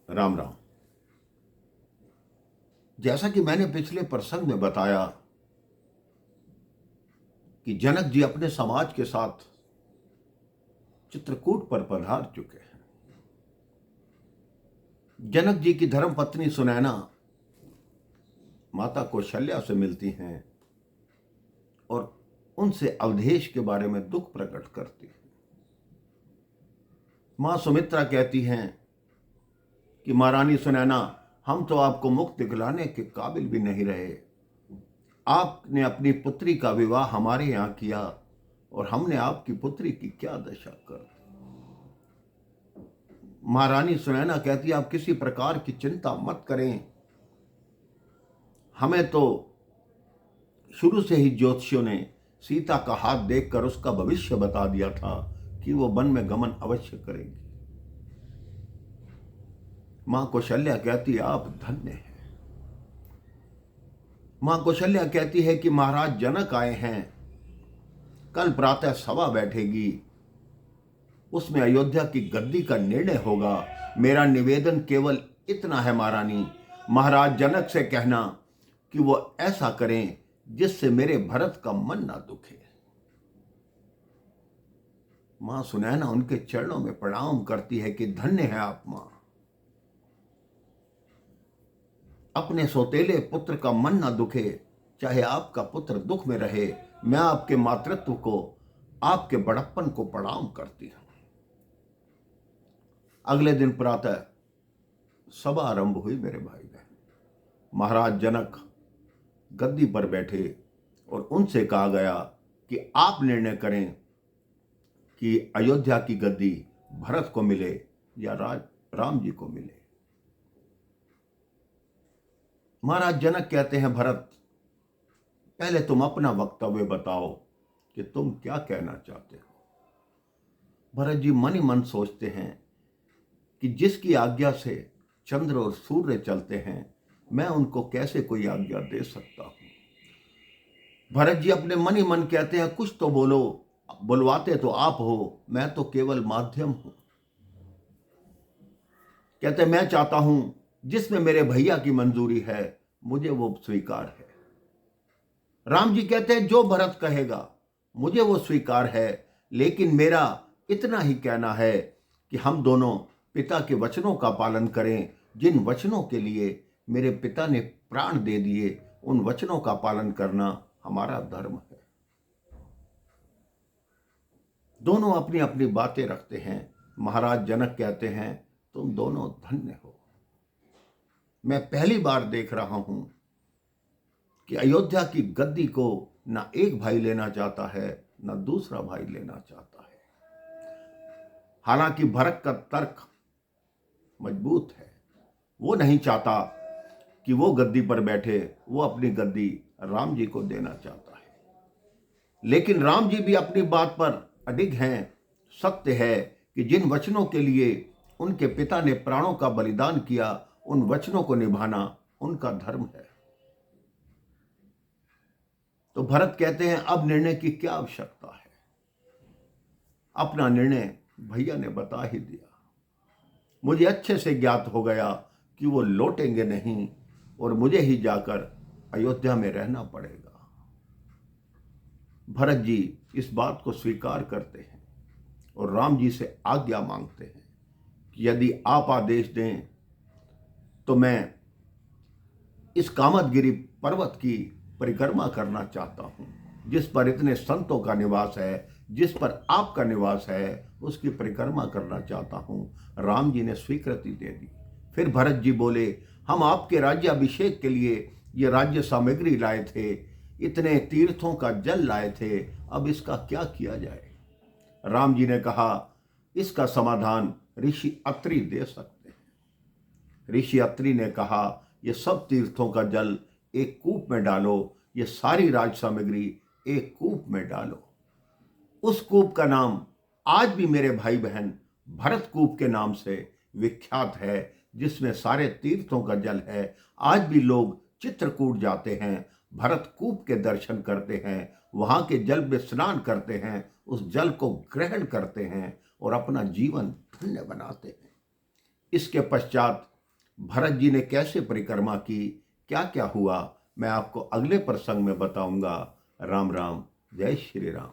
राम राम। जैसा कि मैंने पिछले प्रसंग में बताया कि जनक जी अपने समाज के साथ चित्रकूट पर पधार चुके हैं। जनक जी की धर्मपत्नी सुनैना माता कौशल्या से मिलती हैं और उनसे अवधेश के बारे में दुख प्रकट करती हैं। मां सुमित्रा कहती हैं कि महारानी सुनैना, हम तो आपको मुक्त दिखलाने के काबिल भी नहीं रहे। आपने अपनी पुत्री का विवाह हमारे यहां किया और हमने आपकी पुत्री की क्या दशा कर दी। महारानी सुनैना कहती, आप किसी प्रकार की चिंता मत करें। हमें तो शुरू से ही ज्योतिषियों ने सीता का हाथ देखकर उसका भविष्य बता दिया था कि वो वन में गमन अवश्य करेगी। मां कौशल्या कहती, आप धन्य हैं। मां कौशल्या कहती है कि महाराज जनक आए हैं, कल प्रातः सभा बैठेगी, उसमें अयोध्या की गद्दी का निर्णय होगा। मेरा निवेदन केवल इतना है महारानी, महाराज जनक से कहना कि वो ऐसा करें जिससे मेरे भरत का मन ना दुखे। मां सुनैना उनके चरणों में प्रणाम करती है कि धन्य है आप मां। अपने सौतेले पुत्र का मन ना दुखे, चाहे आपका पुत्र दुख में रहे। मैं आपके मातृत्व को, आपके बड़प्पन को प्रणाम करती हूं। अगले दिन प्रातः सभा आरंभ हुई। मेरे भाई बहन, महाराज जनक गद्दी पर बैठे और उनसे कहा गया कि आप निर्णय करें कि अयोध्या की गद्दी भरत को मिले या राम जी को मिले। महाराज जनक कहते हैं, भरत, पहले तुम अपना वक्तव्य बताओ कि तुम क्या कहना चाहते हो। भरत जी मन ही मन सोचते हैं कि जिसकी आज्ञा से चंद्र और सूर्य चलते हैं, मैं उनको कैसे कोई आज्ञा दे सकता हूं। भरत जी अपने मन ही मन कहते हैं, कुछ तो बोलो, बुलवाते तो आप हो, मैं तो केवल माध्यम हूं। कहते, मैं चाहता हूं जिसमें मेरे भैया की मंजूरी है, मुझे वो स्वीकार है। राम जी कहते हैं, जो भरत कहेगा मुझे वो स्वीकार है, लेकिन मेरा इतना ही कहना है कि हम दोनों पिता के वचनों का पालन करें। जिन वचनों के लिए मेरे पिता ने प्राण दे दिए, उन वचनों का पालन करना हमारा धर्म है। दोनों अपनी अपनी बातें रखते हैं। महाराज जनक कहते हैं, तुम दोनों धन्य हो। मैं पहली बार देख रहा हूं कि अयोध्या की गद्दी को ना एक भाई लेना चाहता है, ना दूसरा भाई लेना चाहता है। हालांकि भरत का तर्क मजबूत है। वो नहीं चाहता कि वो गद्दी पर बैठे, वो अपनी गद्दी राम जी को देना चाहता है। लेकिन राम जी भी अपनी बात पर अडिग हैं। सत्य है कि जिन वचनों के लिए उनके पिता ने प्राणों का बलिदान किया, उन वचनों को निभाना उनका धर्म है। तो भरत कहते हैं, अब निर्णय की क्या आवश्यकता है। अपना निर्णय भैया ने बता ही दिया। मुझे अच्छे से ज्ञात हो गया कि वो लौटेंगे नहीं और मुझे ही जाकर अयोध्या में रहना पड़ेगा। भरत जी इस बात को स्वीकार करते हैं और राम जी से आज्ञा मांगते हैं कि यदि आप आदेश दें तो मैं इस कामदगिरी पर्वत की परिक्रमा करना चाहता हूं, जिस पर इतने संतों का निवास है, जिस पर आपका निवास है, उसकी परिक्रमा करना चाहता हूं। राम जी ने स्वीकृति दे दी। फिर भरत जी बोले, हम आपके राज्याभिषेक के लिए ये राज्य सामग्री लाए थे, इतने तीर्थों का जल लाए थे, अब इसका क्या किया जाए। राम जी ने कहा, इसका समाधान ऋषि अत्रि दे सकते हैं। ऋषि अत्रि ने कहा, ये सब तीर्थों का जल एक कूप में डालो, ये सारी राज सामग्री एक कूप में डालो। उस कूप का नाम आज भी मेरे भाई बहन भरत कूप के नाम से विख्यात है, जिसमें सारे तीर्थों का जल है। आज भी लोग चित्रकूट जाते हैं, भरत कूप के दर्शन करते हैं, वहां के जल में स्नान करते हैं, उस जल को ग्रहण करते हैं और अपना जीवन धन्य बनाते हैं। इसके पश्चात भरत जी ने कैसे परिक्रमा की, क्या क्या हुआ, मैं आपको अगले प्रसंग में बताऊंगा। राम राम, जय श्री राम।